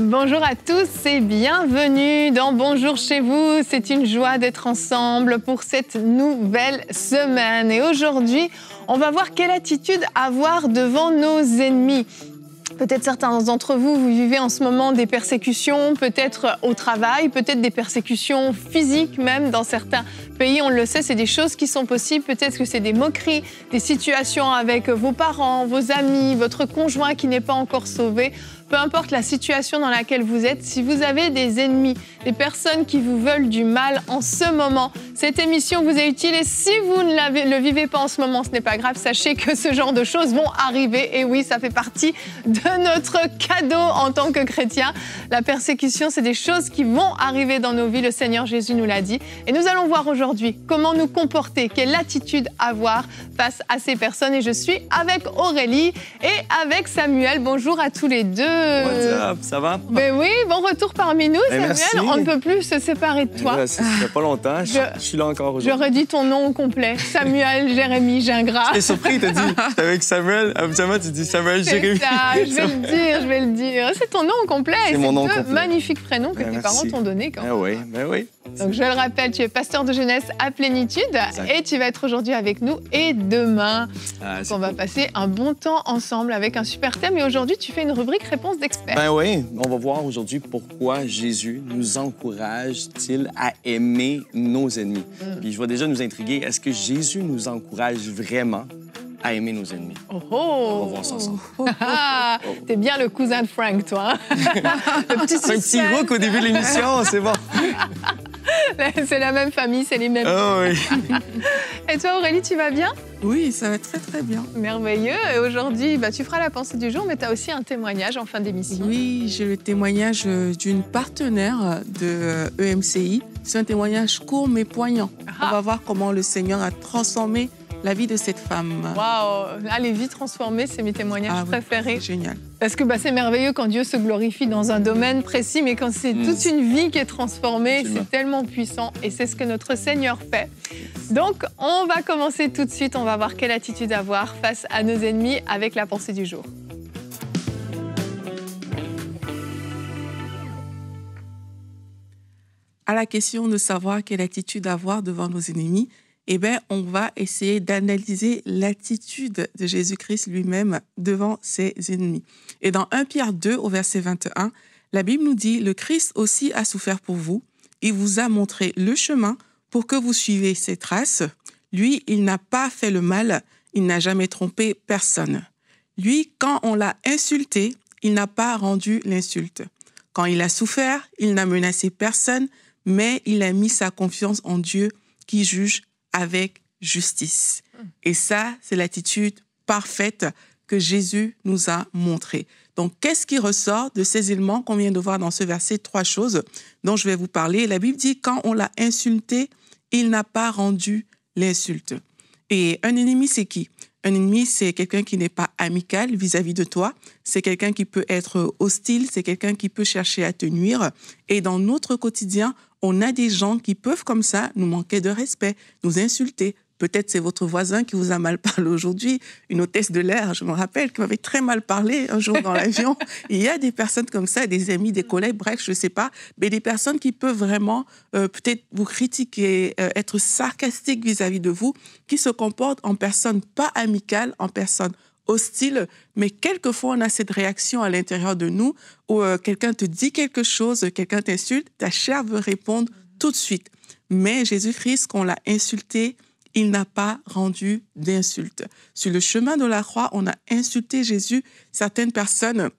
Bonjour à tous et bienvenue dans Bonjour chez vous. C'est une joie d'être ensemble pour cette nouvelle semaine. Et aujourd'hui, on va voir quelle attitude avoir devant nos ennemis. Peut-être certains d'entre vous, vous vivez en ce moment des persécutions, peut-être au travail, peut-être des persécutions physiques même dans certains pays. On le sait, c'est des choses qui sont possibles. Peut-être que c'est des moqueries, des situations avec vos parents, vos amis, votre conjoint qui n'est pas encore sauvé. Peu importe la situation dans laquelle vous êtes, si vous avez des ennemis, des personnes qui vous veulent du mal en ce moment, cette émission vous est utile. Et si vous ne le vivez pas en ce moment, ce n'est pas grave. Sachez que ce genre de choses vont arriver. Et oui, ça fait partie de notre cadeau en tant que chrétien. La persécution, c'est des choses qui vont arriver dans nos vies. Le Seigneur Jésus nous l'a dit. Et nous allons voir aujourd'hui comment nous comporter, quelle attitude avoir face à ces personnes. Et je suis avec Aurélie et avec Samuel. Bonjour à tous les deux. What's up? Ça va? Ben oui, bon retour parmi nous, Samuel. Merci. On ne peut plus se séparer de toi. Ça fait pas longtemps. Je suis là encore aujourd'hui. Je redis ton nom complet. Samuel Jérémy Gingras. J'étais surpris, t'as dit. J'étais avec Samuel. Habituellement, tu dis Samuel Jérémy. C'est ça, je vais le dire. C'est ton nom complet. C'est mon nom complet. Magnifique prénom que tes parents t'ont donné quand même. Ben oui. Donc je le rappelle, tu es pasteur de jeunesse à Plénitude et tu vas être aujourd'hui avec nous et demain. On va passer un bon temps ensemble avec un super thème. Et aujourd'hui, tu fais une rubrique réponse d'experts. Ben oui, on va voir aujourd'hui pourquoi Jésus nous encourage-t-il à aimer nos ennemis. Puis je vais déjà nous intriguer. Est-ce que Jésus nous encourage vraiment à aimer nos ennemis? On va voir ça ensemble. T'es bien le cousin de Frank, toi. Le petit un petit hook au début de l'émission, c'est bon. C'est la même famille, c'est les mêmes. Oh oui. Et toi, Aurélie, tu vas bien? Oui, ça va très, très bien. Merveilleux. Et aujourd'hui, tu feras la pensée du jour, mais tu as aussi un témoignage en fin d'émission. Oui, j'ai le témoignage d'une partenaire de EMCI. C'est un témoignage court mais poignant. On va voir comment le Seigneur a transformé la vie de cette femme. Waouh! Là, les vies transformées, c'est mes témoignages préférés. C'est génial. Parce que c'est merveilleux quand Dieu se glorifie dans un domaine précis, mais quand c'est toute une vie qui est transformée, c'est tellement puissant et c'est ce que notre Seigneur fait. Donc, on va commencer tout de suite. On va voir quelle attitude avoir face à nos ennemis avec la pensée du jour. À la question de savoir quelle attitude avoir devant nos ennemis, on va essayer d'analyser l'attitude de Jésus-Christ lui-même devant ses ennemis. Et dans 1 Pierre 2, au verset 21, la Bible nous dit « Le Christ aussi a souffert pour vous. Il vous a montré le chemin pour que vous suiviez ses traces. Lui, il n'a pas fait le mal. Il n'a jamais trompé personne. Lui, quand on l'a insulté, il n'a pas rendu l'insulte. Quand il a souffert, il n'a menacé personne, mais il a mis sa confiance en Dieu qui juge avec justice. » Et ça, c'est l'attitude parfaite que Jésus nous a montrée. Donc, qu'est-ce qui ressort de ces éléments qu'on vient de voir dans ce verset? 3 choses dont je vais vous parler. La Bible dit, quand on l'a insulté, il n'a pas rendu l'insulte. Et un ennemi, c'est qui? Un ennemi, c'est quelqu'un qui n'est pas amical vis-à-vis de toi. C'est quelqu'un qui peut être hostile. C'est quelqu'un qui peut chercher à te nuire. Et dans notre quotidien, on a des gens qui peuvent comme ça nous manquer de respect, nous insulter. Peut-être c'est votre voisin qui vous a mal parlé aujourd'hui, une hôtesse de l'air, je me rappelle, qui m'avait très mal parlé un jour dans l'avion. Il y a des personnes comme ça, des amis, des collègues, bref, je ne sais pas, mais des personnes qui peuvent vraiment peut-être vous critiquer, être sarcastiques vis-à-vis de vous, qui se comportent en personne pas amicale, en personne hostile, mais quelquefois on a cette réaction à l'intérieur de nous où quelqu'un te dit quelque chose, quelqu'un t'insulte, ta chair veut répondre tout de suite. Mais Jésus-Christ, qu'on l'a insulté, il n'a pas rendu d'insulte. Sur le chemin de la croix, on a insulté Jésus. Certaines personnes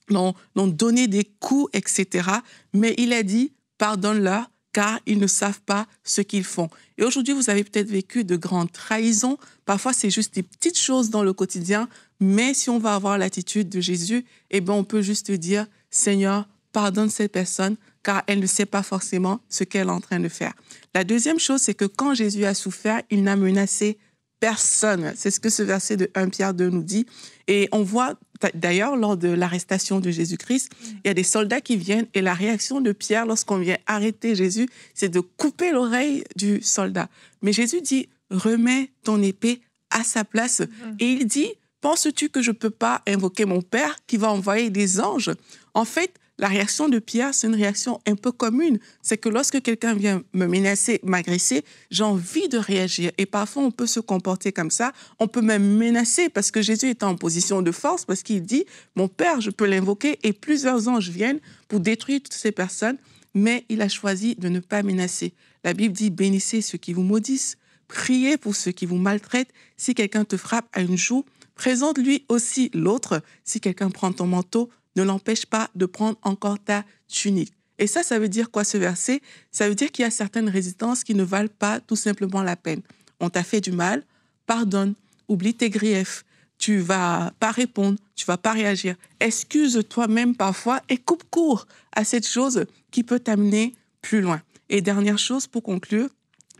l'ont donné des coups, etc. Mais il a dit, pardonne-leur, car ils ne savent pas ce qu'ils font. Et aujourd'hui, vous avez peut-être vécu de grandes trahisons. Parfois, c'est juste des petites choses dans le quotidien. Mais si on va avoir l'attitude de Jésus, on peut juste dire, Seigneur, pardonne cette personne, car elle ne sait pas forcément ce qu'elle est en train de faire. La deuxième chose, c'est que quand Jésus a souffert, il n'a menacé personne. C'est ce que ce verset de 1 Pierre 2 nous dit. Et on voit, d'ailleurs, lors de l'arrestation de Jésus-Christ, il y a des soldats qui viennent et la réaction de Pierre, lorsqu'on vient arrêter Jésus, c'est de couper l'oreille du soldat. Mais Jésus dit, remets ton épée à sa place. Et il dit, penses-tu que je ne peux pas invoquer mon Père qui va envoyer des anges? En fait, la réaction de Pierre, c'est une réaction un peu commune. C'est que lorsque quelqu'un vient me menacer, m'agresser, j'ai envie de réagir. Et parfois, on peut se comporter comme ça. On peut même menacer parce que Jésus est en position de force, parce qu'il dit, mon Père, je peux l'invoquer et plusieurs anges viennent pour détruire toutes ces personnes. Mais il a choisi de ne pas menacer. La Bible dit, bénissez ceux qui vous maudissent, priez pour ceux qui vous maltraitent. Si quelqu'un te frappe à une joue, présente-lui aussi l'autre. Si quelqu'un prend ton manteau, ne l'empêche pas de prendre encore ta tunique. Et ça veut dire quoi ce verset? Ça veut dire qu'il y a certaines résistances qui ne valent pas tout simplement la peine. On t'a fait du mal, pardonne, oublie tes griefs. Tu vas pas répondre, tu vas pas réagir. Excuse-toi même parfois et coupe court à cette chose qui peut t'amener plus loin. Et dernière chose pour conclure,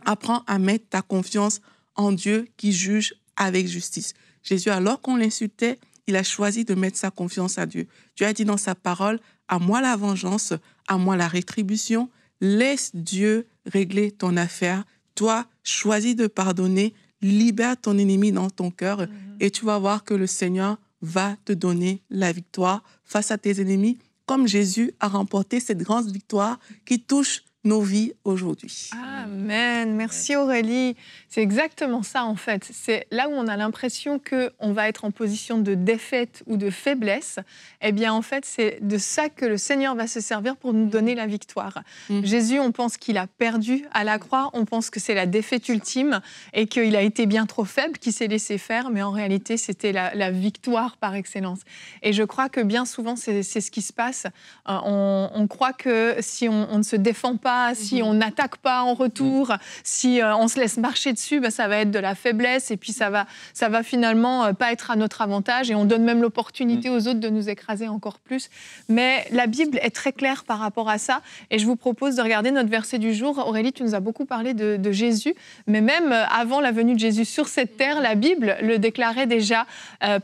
apprends à mettre ta confiance en Dieu qui juge avec justice. Jésus, alors qu'on l'insultait, il a choisi de mettre sa confiance à Dieu. Dieu a dit dans sa parole, à moi la vengeance, à moi la rétribution. Laisse Dieu régler ton affaire. Toi, choisis de pardonner. Libère ton ennemi dans ton cœur et tu vas voir que le Seigneur va te donner la victoire face à tes ennemis, comme Jésus a remporté cette grande victoire qui touche nos vies aujourd'hui. Amen. Merci Aurélie. C'est exactement ça en fait. C'est là où on a l'impression qu'on va être en position de défaite ou de faiblesse. Eh bien en fait, c'est de ça que le Seigneur va se servir pour nous donner la victoire. Jésus, on pense qu'il a perdu à la croix. On pense que c'est la défaite ultime et qu'il a été bien trop faible, qu'il s'est laissé faire. Mais en réalité, c'était la victoire par excellence. Et je crois que bien souvent, c'est ce qui se passe. On croit que si on ne se défend pas, si on n'attaque pas en retour, si on se laisse marcher dessus, ça va être de la faiblesse et puis ça va finalement pas être à notre avantage et on donne même l'opportunité aux autres de nous écraser encore plus. Mais la Bible est très claire par rapport à ça et je vous propose de regarder notre verset du jour. Aurélie, tu nous as beaucoup parlé de Jésus, mais même avant la venue de Jésus sur cette terre, la Bible le déclarait déjà.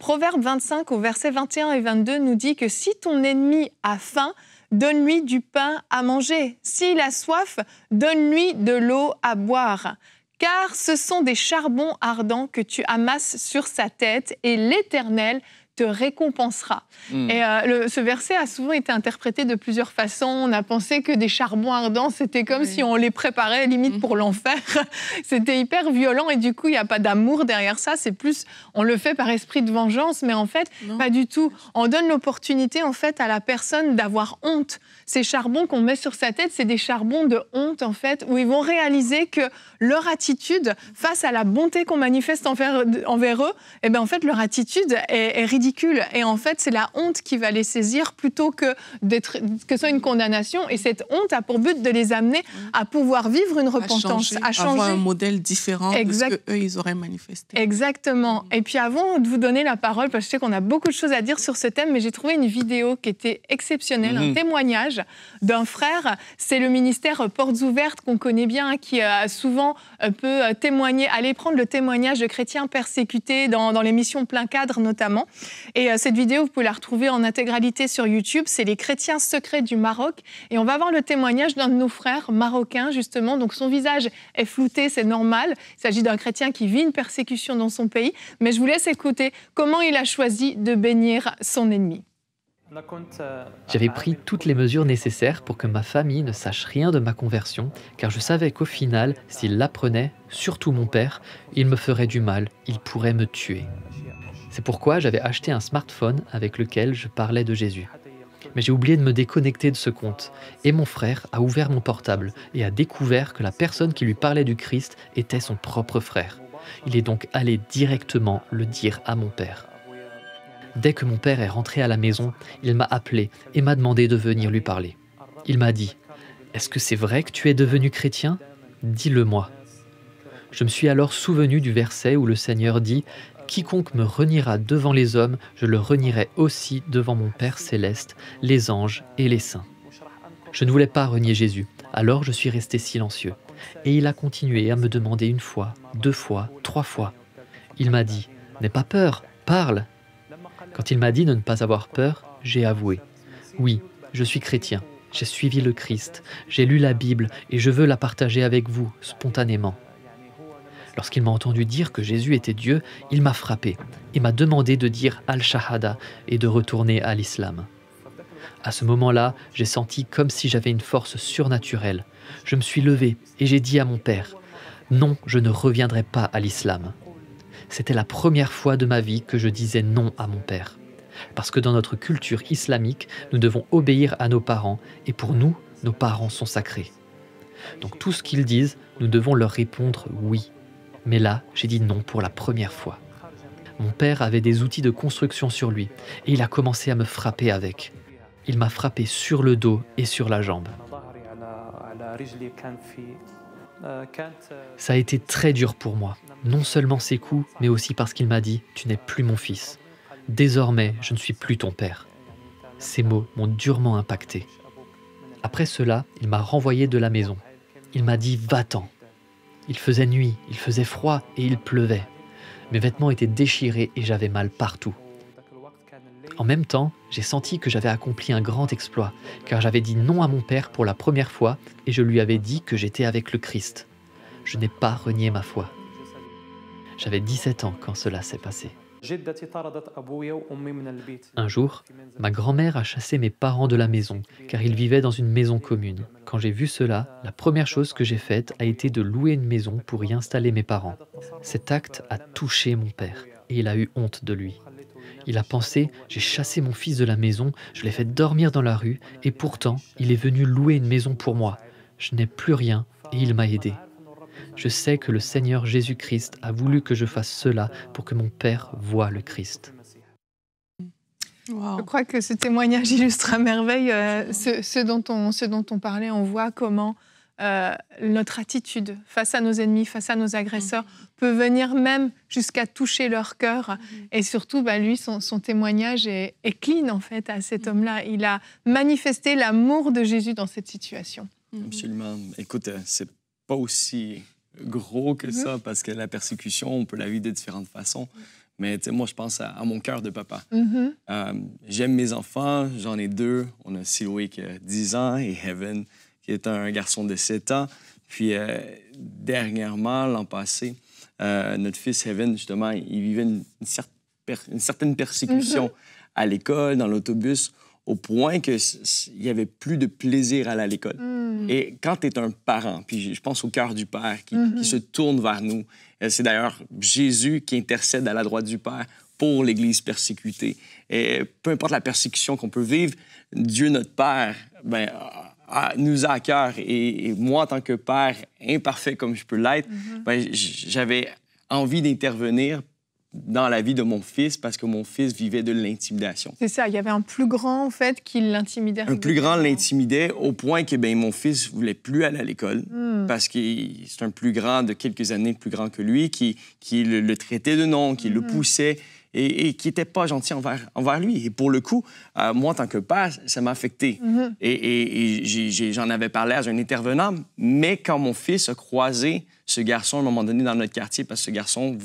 Proverbe 25 au verset 21 et 22 nous dit que si ton ennemi a faim, donne-lui du pain à manger. S'il a soif, donne-lui de l'eau à boire. Car ce sont des charbons ardents que tu amasses sur sa tête et l'Éternel te récompensera. Et ce verset a souvent été interprété de plusieurs façons. On a pensé que des charbons ardents, c'était comme si on les préparait limite pour l'enfer. C'était hyper violent et du coup, il n'y a pas d'amour derrière ça. C'est plus, on le fait par esprit de vengeance, mais en fait, pas du tout. On donne l'opportunité en fait à la personne d'avoir honte. Ces charbons qu'on met sur sa tête, c'est des charbons de honte en fait, où ils vont réaliser que leur attitude face à la bonté qu'on manifeste envers eux, eh ben en fait, leur attitude est ridicule. Et en fait, c'est la honte qui va les saisir plutôt que ce soit une condamnation. Et cette honte a pour but de les amener à pouvoir vivre une repentance, à changer. Avoir un modèle différent de ce qu'eux, ils auraient manifesté. Exactement. Et puis avant de vous donner la parole, parce que je sais qu'on a beaucoup de choses à dire sur ce thème, mais j'ai trouvé une vidéo qui était exceptionnelle, un témoignage d'un frère. C'est le ministère Portes Ouvertes qu'on connaît bien, qui souvent peut témoigner, aller prendre le témoignage de chrétiens persécutés dans l'émission Plein Cadre notamment. Et cette vidéo, vous pouvez la retrouver en intégralité sur YouTube. C'est les chrétiens secrets du Maroc. Et on va voir le témoignage d'un de nos frères marocains, justement. Donc son visage est flouté, c'est normal. Il s'agit d'un chrétien qui vit une persécution dans son pays. Mais je vous laisse écouter comment il a choisi de bénir son ennemi. J'avais pris toutes les mesures nécessaires pour que ma famille ne sache rien de ma conversion, car je savais qu'au final, s'il l'apprenait, surtout mon père, il me ferait du mal, il pourrait me tuer. C'est pourquoi j'avais acheté un smartphone avec lequel je parlais de Jésus. Mais j'ai oublié de me déconnecter de ce compte, et mon frère a ouvert mon portable et a découvert que la personne qui lui parlait du Christ était son propre frère. Il est donc allé directement le dire à mon père. Dès que mon père est rentré à la maison, il m'a appelé et m'a demandé de venir lui parler. Il m'a dit « Est-ce que c'est vrai que tu es devenu chrétien ? Dis-le-moi. » Je me suis alors souvenu du verset où le Seigneur dit « Quiconque me reniera devant les hommes, je le renierai aussi devant mon Père céleste, les anges et les saints. » Je ne voulais pas renier Jésus, alors je suis resté silencieux. Et il a continué à me demander 1 fois, 2 fois, 3 fois. Il m'a dit « N'aie pas peur, parle !» Quand il m'a dit de ne pas avoir peur, j'ai avoué. Oui, je suis chrétien, j'ai suivi le Christ, j'ai lu la Bible et je veux la partager avec vous, spontanément. Lorsqu'il m'a entendu dire que Jésus était Dieu, il m'a frappé et m'a demandé de dire Al-Shahada et de retourner à l'islam. À ce moment-là, j'ai senti comme si j'avais une force surnaturelle. Je me suis levé et j'ai dit à mon père, « Non, je ne reviendrai pas à l'islam. » C'était la première fois de ma vie que je disais non à mon père. Parce que dans notre culture islamique, nous devons obéir à nos parents et pour nous, nos parents sont sacrés. Donc tout ce qu'ils disent, nous devons leur répondre oui. Mais là, j'ai dit non pour la première fois. Mon père avait des outils de construction sur lui et il a commencé à me frapper avec. Il m'a frappé sur le dos et sur la jambe. Ça a été très dur pour moi, non seulement ces coups, mais aussi parce qu'il m'a dit « Tu n'es plus mon fils. Désormais, je ne suis plus ton père. » Ces mots m'ont durement impacté. Après cela, il m'a renvoyé de la maison. Il m'a dit « Va-t'en ». Il faisait nuit, il faisait froid et il pleuvait. Mes vêtements étaient déchirés et j'avais mal partout. En même temps, j'ai senti que j'avais accompli un grand exploit, car j'avais dit non à mon père pour la première fois et je lui avais dit que j'étais avec le Christ. Je n'ai pas renié ma foi. J'avais 17 ans quand cela s'est passé. Un jour, ma grand-mère a chassé mes parents de la maison, car ils vivaient dans une maison commune. Quand j'ai vu cela, la première chose que j'ai faite a été de louer une maison pour y installer mes parents. Cet acte a touché mon père, et il a eu honte de lui. Il a pensé, j'ai chassé mon fils de la maison, je l'ai fait dormir dans la rue, et pourtant, il est venu louer une maison pour moi. Je n'ai plus rien, et il m'a aidé. Je sais que le Seigneur Jésus-Christ a voulu que je fasse cela pour que mon père voie le Christ. Wow. Je crois que ce témoignage illustre à merveille ce dont on parlait. On voit comment notre attitude face à nos ennemis, face à nos agresseurs, peut venir même jusqu'à toucher leur cœur. Et surtout, lui, son témoignage est clean, en fait, à cet homme-là. Il a manifesté l'amour de Jésus dans cette situation. Absolument. Écoute, c'est pas aussi gros que ça, parce que la persécution, on peut la vivre de différentes façons. Mais moi, je pense à mon cœur de papa. J'aime mes enfants, j'en ai deux. On a Siloé qui a 10 ans et Heaven qui est un garçon de 7 ans. Puis dernièrement, l'an passé, notre fils Heaven, justement, il vivait une certaine persécution à l'école, dans l'autobus, au point qu'il n'y avait plus de plaisir à aller à l'école. Et quand tu es un parent, puis je pense au cœur du Père qui se tourne vers nous, c'est d'ailleurs Jésus qui intercède à la droite du Père pour l'Église persécutée. Et peu importe la persécution qu'on peut vivre, Dieu, notre Père, nous a à cœur. Et moi, en tant que père imparfait comme je peux l'être, j'avais envie d'intervenir dans la vie de mon fils parce que mon fils vivait de l'intimidation. C'est ça, il y avait un plus grand, en fait, qui l'intimidait. Un plus grand l'intimidait au point que mon fils ne voulait plus aller à l'école parce que c'est un plus grand de quelques années plus grand que lui qui le traitait de nom, qui le poussait et qui n'était pas gentil envers lui. Et pour le coup, moi, en tant que père, ça m'a affecté. Et j'en avais parlé à un intervenant, mais quand mon fils a croisé ce garçon à un moment donné dans notre quartier, parce que ce garçon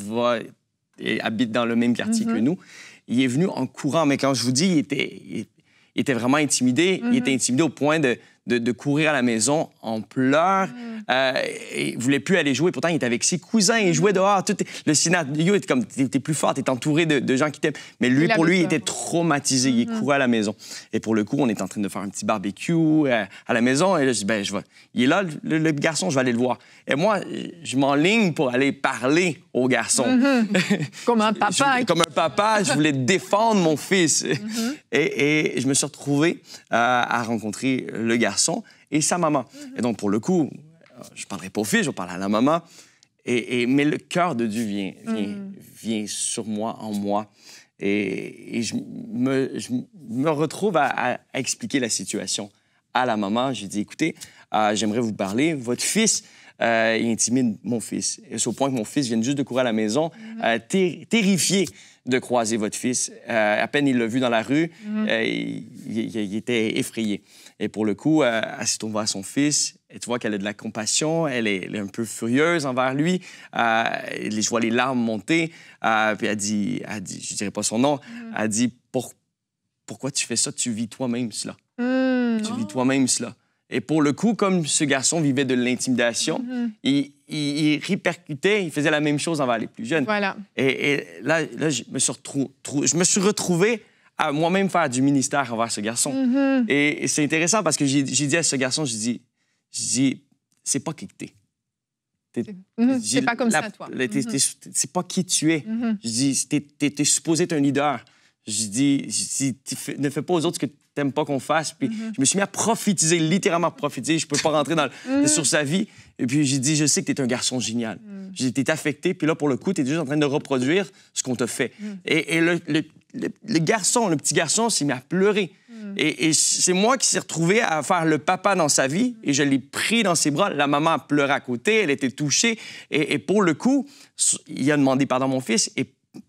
habite dans le même quartier que nous, il est venu en courant. Mais quand je vous dis, il était vraiment intimidé. Il était intimidé au point de courir à la maison en pleurs. Il ne voulait plus aller jouer. Pourtant, il était avec ses cousins. Il jouait dehors. Le scénario était comme, t'es plus fort, t'es entouré de gens qui t'aiment. Mais lui, pour lui, il était traumatisé. Il courait à la maison. Et pour le coup, on est en train de faire un petit barbecue à la maison. Et là, je dis, il est là, le garçon, je vais aller le voir. Et moi, je m'enligne pour aller parler au garçon. Comme un papa. Comme un papa, je voulais défendre mon fils. Et je me suis retrouvé à rencontrer le garçon et sa maman. Et donc, pour le coup, je ne parlerai pas au fils, je vais parler à la maman. Mais le cœur de Dieu vient sur moi, en moi. Et je me retrouve à expliquer la situation à la maman. J'ai dit, écoutez, j'aimerais vous parler. Votre fils, il intimide mon fils. Et c'est au point que mon fils vient juste de courir à la maison, terrifié de croiser votre fils. À peine il l'a vu dans la rue, il était effrayé. Et pour le coup, elle se tourne vers son fils et tu vois qu'elle a de la compassion, elle est un peu furieuse envers lui. Je vois les larmes monter. Puis elle dit, je ne dirai pas son nom, elle dit, pourquoi tu fais ça? Tu vis toi-même cela. Tu vis toi-même cela. Et pour le coup, comme ce garçon vivait de l'intimidation, il répercutait, il faisait la même chose envers les plus jeunes. Voilà. Et là, je me suis retrouvé à moi-même faire du ministère envers ce garçon. Et c'est intéressant parce que j'ai dit à ce garçon, je dis, c'est pas qui que t'es. C'est pas comme ça, toi. C'est pas qui tu es. Je dis, t'es supposé être un leader. Je dis, ne fais pas aux autres ce que t'aimes pas qu'on fasse. Puis je me suis mis à prophétiser, littéralement prophétiser. Je peux pas rentrer sur sa vie. Et puis j'ai dit, je sais que t'es un garçon génial. J'ai été affecté. Puis là, pour le coup, t'es juste en train de reproduire ce qu'on t'a fait. Et le garçon, le petit garçon, s'est mis à pleurer. Et c'est moi qui s'est retrouvé à faire le papa dans sa vie et je l'ai pris dans ses bras. La maman a pleuré à côté, elle était touchée. Et pour le coup, il a demandé pardon à mon fils. Et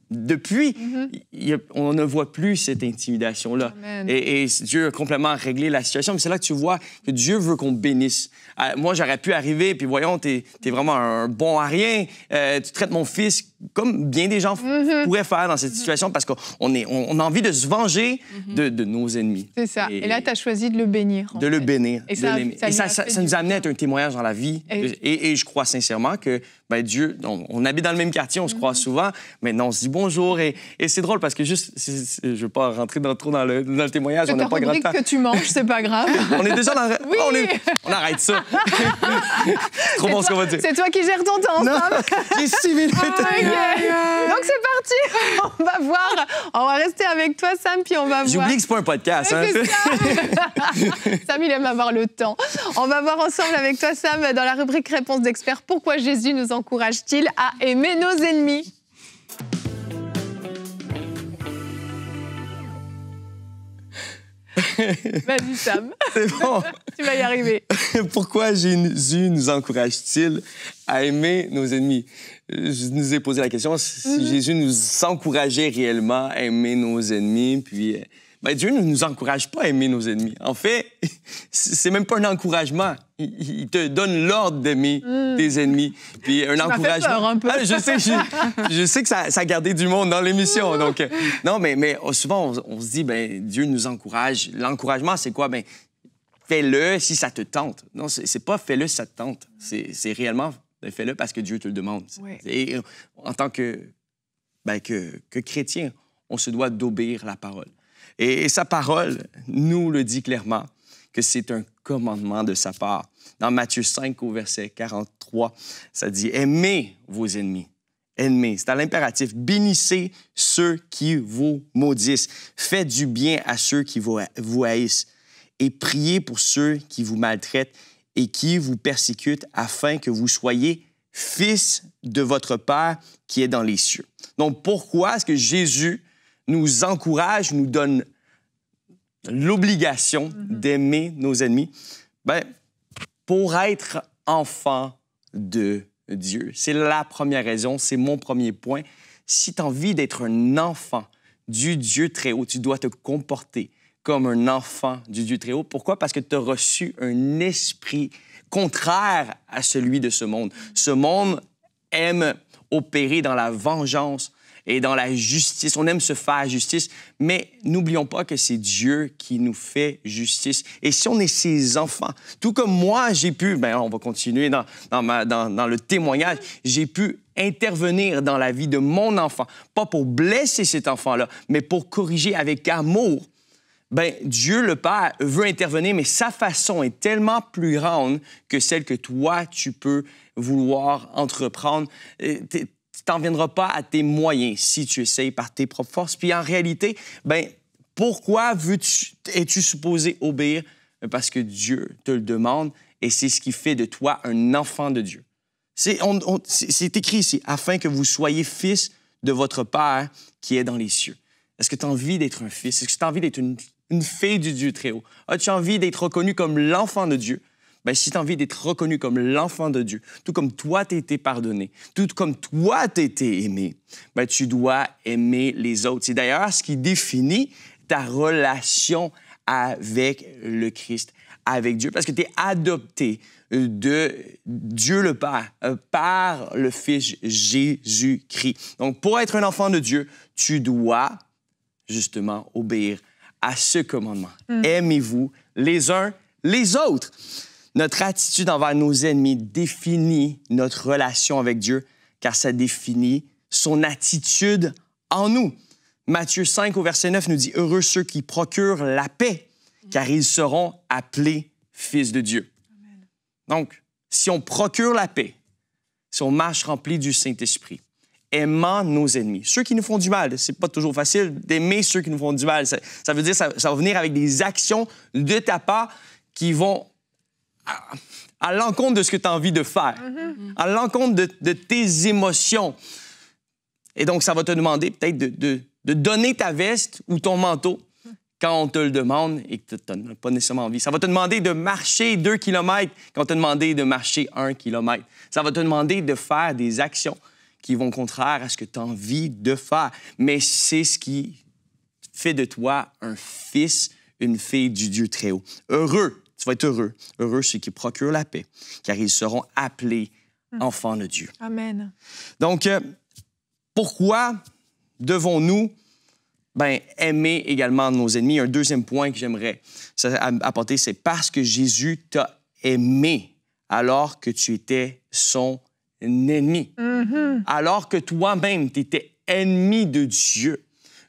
depuis, on ne voit plus cette intimidation-là. Et Dieu a complètement réglé la situation. Mais c'est là que tu vois que Dieu veut qu'on bénisse. Moi, j'aurais pu arriver, puis voyons, t'es vraiment un bon à rien. Tu traites mon fils comme bien des gens pourraient faire dans cette situation parce qu'on a envie de se venger de nos ennemis. C'est ça. Et là, tu as choisi de le bénir. De le bénir, et de l'aimer. Et ça nous a amené à être un témoignage dans la vie. Et je crois sincèrement que Dieu, on habite dans le même quartier, on se croise souvent. Maintenant, on se dit bonjour. Et c'est drôle parce que juste, je ne veux pas rentrer trop dans le témoignage. On n'a pas grand temps. Que tu manges, c'est pas grave. On est déjà dans... Oui. On arrête ça. Trop bon ce qu'on va dire. C'est toi qui gères ton temps, Sam. J'ai 6 minutes. Donc c'est parti. On va rester avec toi, Sam, puis on va voir. J'oublie que c'est pas un podcast. Hein. Sam, il aime avoir le temps. On va voir ensemble avec toi, Sam, dans la rubrique Réponse d'experts, pourquoi Jésus nous encourage-t-il à aimer nos ennemis? Vas-y, Sam. C'est bon. Tu vas y arriver. Pourquoi Jésus nous encourage-t-il à aimer nos ennemis? Je nous ai posé la question si Jésus nous encourageait réellement à aimer nos ennemis. Puis, Dieu ne nous encourage pas à aimer nos ennemis. En fait, c'est même pas un encouragement. Il te donne l'ordre d'aimer tes ennemis. Puis un encouragement. Fait peur un peu. Je sais que ça a gardé du monde dans l'émission. Donc, non, mais souvent, on se dit, Dieu nous encourage. L'encouragement, c'est quoi? Fais-le si ça te tente. Non, c'est pas fais-le si ça te tente. C'est réellement fais-le parce que Dieu te le demande. Ouais. Et en tant que chrétien, on se doit d'obéir la parole. Et sa parole nous le dit clairement que c'est un commandement de sa part. Dans Matthieu 5, au verset 43, ça dit « Aimez vos ennemis. » Aimez, c'est à l'impératif. Bénissez ceux qui vous maudissent. Faites du bien à ceux qui vous haïssent. Et priez pour ceux qui vous maltraitent et qui vous persécutent afin que vous soyez fils de votre Père qui est dans les cieux. Donc, pourquoi est-ce que Jésus nous encourage, nous donne l'obligation d'aimer nos ennemis? Pour être enfant de Dieu. C'est la première raison, c'est mon premier point. Si tu as envie d'être un enfant du Dieu très haut, tu dois te comporter comme un enfant du Dieu très haut. Pourquoi? Parce que tu as reçu un esprit contraire à celui de ce monde. Ce monde aime opérer dans la vengeance et dans la justice. On aime se faire justice, mais n'oublions pas que c'est Dieu qui nous fait justice. Et si on est ses enfants, tout comme moi, j'ai pu, on va continuer dans le témoignage, j'ai pu intervenir dans la vie de mon enfant, pas pour blesser cet enfant-là, mais pour corriger avec amour. Dieu le Père veut intervenir, mais sa façon est tellement plus grande que celle que toi, tu peux vouloir entreprendre. Tu n'en viendras pas à tes moyens si tu essayes par tes propres forces. Puis en réalité, pourquoi es-tu supposé obéir? Parce que Dieu te le demande et c'est ce qui fait de toi un enfant de Dieu. C'est écrit ici, afin que vous soyez fils de votre Père qui est dans les cieux. Est-ce que tu as envie d'être un fils? Est-ce que tu as envie d'être une fille du Dieu très haut? As-tu envie d'être reconnu comme l'enfant de Dieu? Si tu as envie d'être reconnu comme l'enfant de Dieu, tout comme toi, tu as été pardonné, tout comme toi, tu as été aimé, tu dois aimer les autres. C'est d'ailleurs ce qui définit ta relation avec le Christ, avec Dieu, parce que tu es adopté de Dieu le Père par le Fils Jésus-Christ. Donc, pour être un enfant de Dieu, tu dois justement obéir à ce commandement. Aimez-vous les uns les autres. Notre attitude envers nos ennemis définit notre relation avec Dieu, car ça définit son attitude en nous. Matthieu 5 au verset 9 nous dit « Heureux ceux qui procurent la paix, car ils seront appelés fils de Dieu. » Donc, si on procure la paix, si on marche rempli du Saint-Esprit, aimant nos ennemis, ceux qui nous font du mal, c'est pas toujours facile d'aimer ceux qui nous font du mal. Ça veut dire que ça va venir avec des actions de ta part qui vont à l'encontre de ce que tu as envie de faire, à l'encontre de tes émotions. Et donc, ça va te demander peut-être de donner ta veste ou ton manteau quand on te le demande et que tu n'as pas nécessairement envie. Ça va te demander de marcher 2 kilomètres quand on t'a demandé de marcher 1 kilomètre. Ça va te demander de faire des actions qui vont contraire à ce que tu as envie de faire. Mais c'est ce qui fait de toi un fils, une fille du Dieu très haut. Heureux, tu vas être heureux. Heureux ceux qui procurent la paix, car ils seront appelés enfants de Dieu. Amen. Donc, pourquoi devons-nous aimer également nos ennemis? Un deuxième point que j'aimerais apporter, c'est parce que Jésus t'a aimé alors que tu étais son ennemi. Alors que toi-même, tu étais ennemi de Dieu.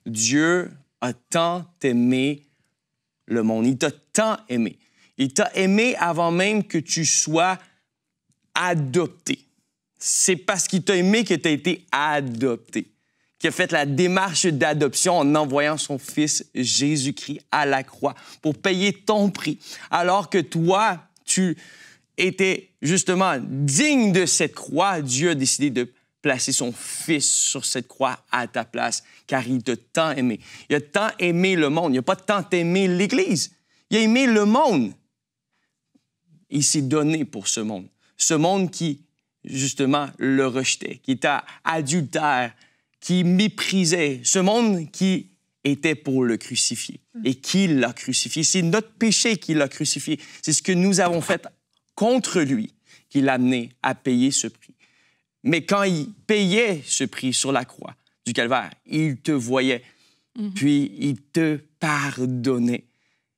Dieu a tant aimé le monde. Il t'a tant aimé. Il t'a aimé avant même que tu sois adopté. C'est parce qu'il t'a aimé que tu as été adopté, qui a fait la démarche d'adoption en envoyant son Fils Jésus-Christ à la croix pour payer ton prix. Alors que toi, tu étais justement digne de cette croix, Dieu a décidé de placer son Fils sur cette croix à ta place, car il t'a tant aimé. Il a tant aimé le monde. Il n'a pas tant aimé l'Église. Il a aimé le monde. Il s'est donné pour ce monde. Ce monde qui, justement, le rejetait, qui était adultère, qui méprisait, ce monde qui était pour le crucifier et qui l'a crucifié. C'est notre péché qui l'a crucifié. C'est ce que nous avons fait contre lui qui l'a amené à payer ce prix. Mais quand il payait ce prix sur la croix du Calvaire, il te voyait, puis il te pardonnait.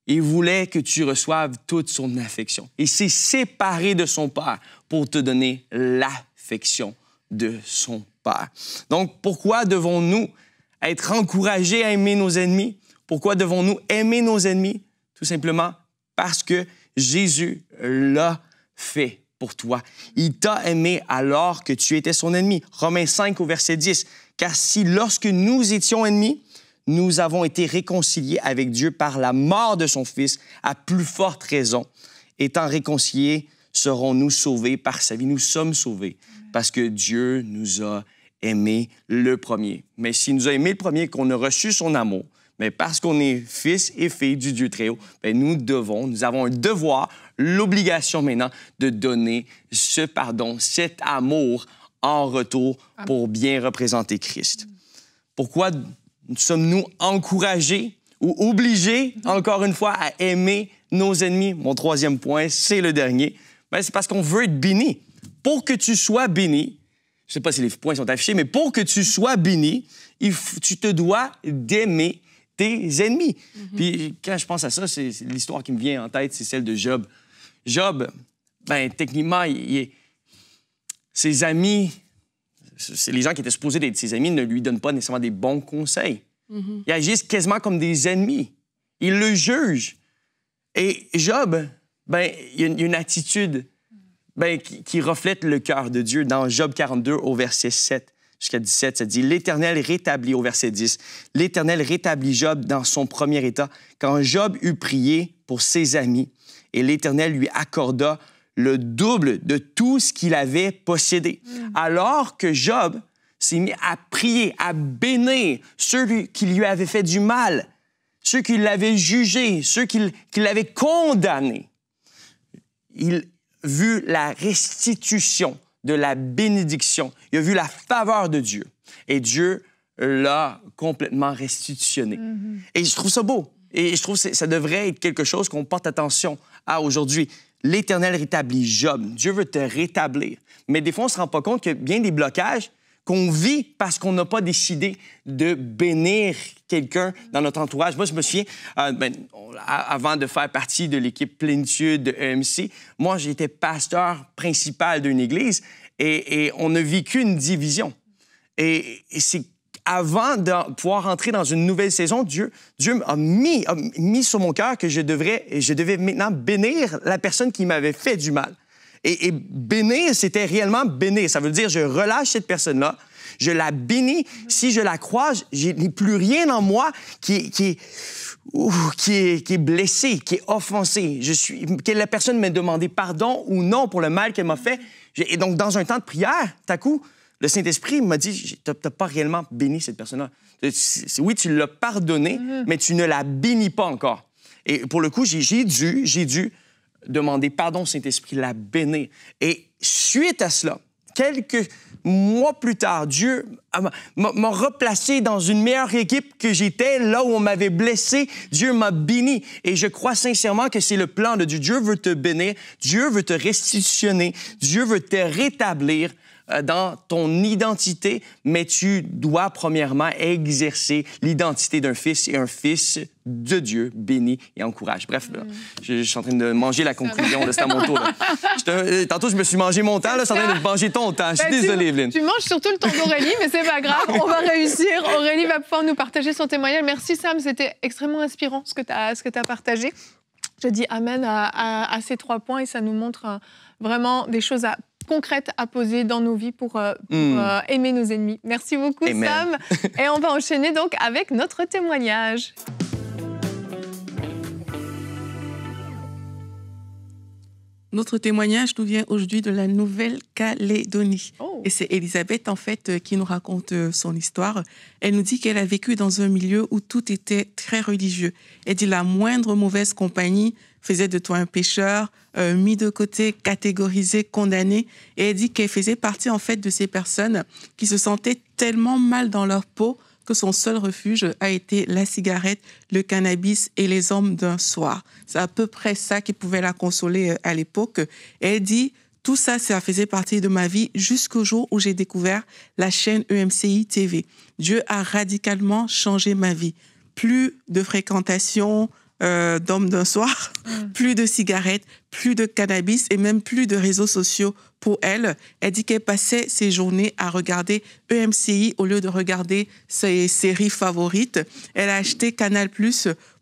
Il voulait que tu reçoives toute son affection. Il s'est séparé de son Père pour te donner l'affection de son Père. Donc, pourquoi devons-nous être encouragés à aimer nos ennemis? Pourquoi devons-nous aimer nos ennemis? Tout simplement parce que Jésus l'a fait pour toi. Il t'a aimé alors que tu étais son ennemi. Romains 5 au verset 10. Car si lorsque nous étions ennemis, nous avons été réconciliés avec Dieu par la mort de son Fils, à plus forte raison, étant réconciliés, serons-nous sauvés par sa vie. Nous sommes sauvés parce que Dieu nous a aimés le premier. Mais s'il nous a aimés le premier, qu'on a reçu son amour, mais parce qu'on est fils et filles du Dieu très haut, nous avons un devoir, l'obligation maintenant de donner ce pardon, cet amour en retour pour bien représenter Christ. Pourquoi sommes-nous encouragés ou obligés, encore une fois, à aimer nos ennemis? Mon troisième point, c'est le dernier. C'est parce qu'on veut être béni. Pour que tu sois béni, je ne sais pas si les points sont affichés, mais pour que tu sois béni, tu te dois d'aimer tes ennemis. Puis quand je pense à ça, c'est l'histoire qui me vient en tête, c'est celle de Job. Job, techniquement, ses amis, c'est les gens qui étaient supposés d'être ses amis, ne lui donnent pas nécessairement des bons conseils. Ils agissent quasiment comme des ennemis. Ils le jugent. Et Job, il y a une attitude qui reflète le cœur de Dieu. Dans Job 42, au verset 7 jusqu'à 17, ça dit « L'Éternel rétablit, au verset 10, « L'Éternel rétablit Job dans son premier état, quand Job eut prié pour ses amis, et l'Éternel lui accorda le double de tout ce qu'il avait possédé. Alors que Job s'est mis à prier, à bénir ceux qui lui avaient fait du mal, ceux qui l'avaient jugé, ceux qui l'avaient condamné. Il a vu la restitution de la bénédiction. Il a vu la faveur de Dieu. Et Dieu l'a complètement restitutionné. Et je trouve ça beau. Et je trouve que ça devrait être quelque chose qu'on porte attention à aujourd'hui. L'Éternel rétablit Job. Dieu veut te rétablir. Mais des fois, on ne se rend pas compte qu'il y a bien des blocages qu'on vit parce qu'on n'a pas décidé de bénir quelqu'un dans notre entourage. Moi, je me souviens, avant de faire partie de l'équipe Plénitude de EMC, moi, j'étais pasteur principal d'une église et on a vécu une division. Et c'est avant de pouvoir entrer dans une nouvelle saison, Dieu a mis sur mon cœur que je devais maintenant bénir la personne qui m'avait fait du mal. Et bénir, c'était réellement bénir. Ça veut dire, je relâche cette personne-là, je la bénis. Si je la croise, je n'ai plus rien en moi qui est blessé, qui est offensé. Que la personne m'ait demandé pardon ou non pour le mal qu'elle m'a fait. Et donc, dans un temps de prière, tout à coup, le Saint-Esprit m'a dit, tu n'as pas réellement béni cette personne-là. Oui, tu l'as pardonnée, mais tu ne la bénis pas encore. Et pour le coup, j'ai dû demander pardon au Saint-Esprit, la bénir. Et suite à cela, quelques mois plus tard, Dieu m'a replacé dans une meilleure équipe que j'étais, là où on m'avait blessé. Dieu m'a béni. Et je crois sincèrement que c'est le plan de Dieu. Dieu veut te bénir, Dieu veut te restitutionner, Dieu veut te rétablir dans ton identité, mais tu dois premièrement exercer l'identité d'un fils et un fils de Dieu, béni et encourage. Bref, là, je suis en train de manger la conclusion, c'est à mon tour. Tantôt, je me suis mangé mon temps, là, je suis en train de manger ton temps. Je suis désolée, Evelyne. Tu manges surtout le temps d'Aurélie, mais c'est pas grave, on va réussir. Aurélie va pouvoir nous partager son témoignage. Merci Sam, c'était extrêmement inspirant ce que tu as partagé. Je dis amen à ces 3 points et ça nous montre vraiment des choses concrètes à poser dans nos vies pour aimer nos ennemis. Merci beaucoup, Amen. Sam. Et on va enchaîner donc avec notre témoignage. Notre témoignage nous vient aujourd'hui de la Nouvelle-Calédonie. Oh. Et c'est Elisabeth, en fait, qui nous raconte son histoire. Elle nous dit qu'elle a vécu dans un milieu où tout était très religieux. Elle dit la moindre mauvaise compagnie faisait de toi un pécheur, mis de côté, catégorisé, condamné. Et elle dit qu'elle faisait partie, en fait, de ces personnes qui se sentaient tellement mal dans leur peau que son seul refuge a été la cigarette, le cannabis et les hommes d'un soir. C'est à peu près ça qui pouvait la consoler à l'époque. Et elle dit, tout ça, ça faisait partie de ma vie jusqu'au jour où j'ai découvert la chaîne EMCI TV. Dieu a radicalement changé ma vie. Plus de fréquentation d'hommes d'un soir, plus de cigarettes, plus de cannabis et même plus de réseaux sociaux pour elle. Elle dit qu'elle passait ses journées à regarder EMCI au lieu de regarder ses séries favorites. Elle a acheté Canal+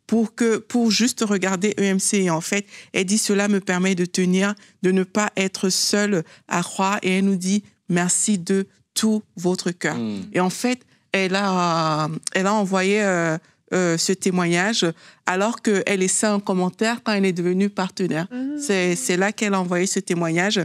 pour juste regarder EMCI. En fait, elle dit cela me permet de tenir, de ne pas être seule à croire. Et elle nous dit merci de tout votre cœur. Et en fait, elle a envoyé ce témoignage alors qu'elle laissait un commentaire quand elle est devenue partenaire. C'est là qu'elle a envoyé ce témoignage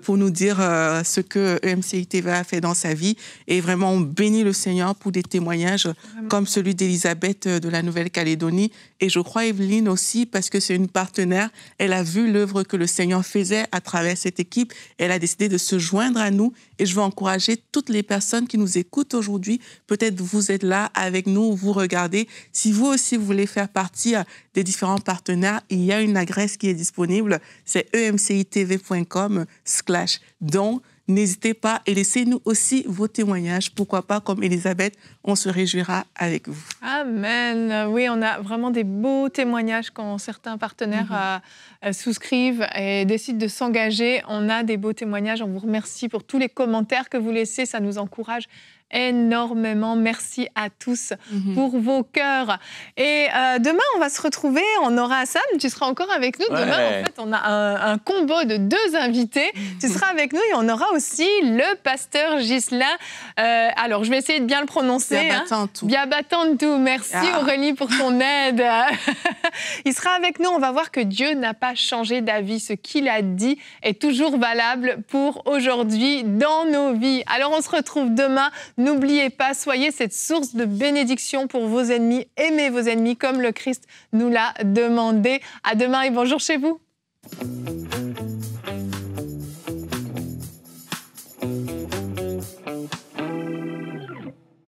pour nous dire ce que EMCI TV a fait dans sa vie. Et vraiment, on bénit le Seigneur pour des témoignages comme celui d'Elisabeth de la Nouvelle-Calédonie. Et je crois Evelyne aussi, parce que c'est une partenaire, elle a vu l'œuvre que le Seigneur faisait à travers cette équipe. Elle a décidé de se joindre à nous. Et je veux encourager toutes les personnes qui nous écoutent aujourd'hui. Peut-être vous êtes là avec nous, vous regardez. Si vous aussi, vous voulez faire partie des différents partenaires, il y a une adresse qui est disponible. C'est emcitv.com/don. N'hésitez pas et laissez-nous aussi vos témoignages. Pourquoi pas, comme Elisabeth, on se réjouira avec vous. Amen. Oui, on a vraiment des beaux témoignages quand certains partenaires souscrivent et décident de s'engager. On a des beaux témoignages. On vous remercie pour tous les commentaires que vous laissez. Ça nous encourage énormément. Merci à tous pour vos cœurs. Et demain, on va se retrouver. On aura Sam, tu seras encore avec nous. Demain, en fait, on a un combo de 2 invités. Tu seras avec nous et on aura aussi le pasteur Ghislain. Alors, je vais essayer de bien le prononcer. Biabatantou. Merci Aurélie pour ton aide. Il sera avec nous. On va voir que Dieu n'a pas changé d'avis. Ce qu'il a dit est toujours valable pour aujourd'hui dans nos vies. Alors, on se retrouve demain. N'oubliez pas, soyez cette source de bénédiction pour vos ennemis. Aimez vos ennemis comme le Christ nous l'a demandé. À demain et bonjour chez vous.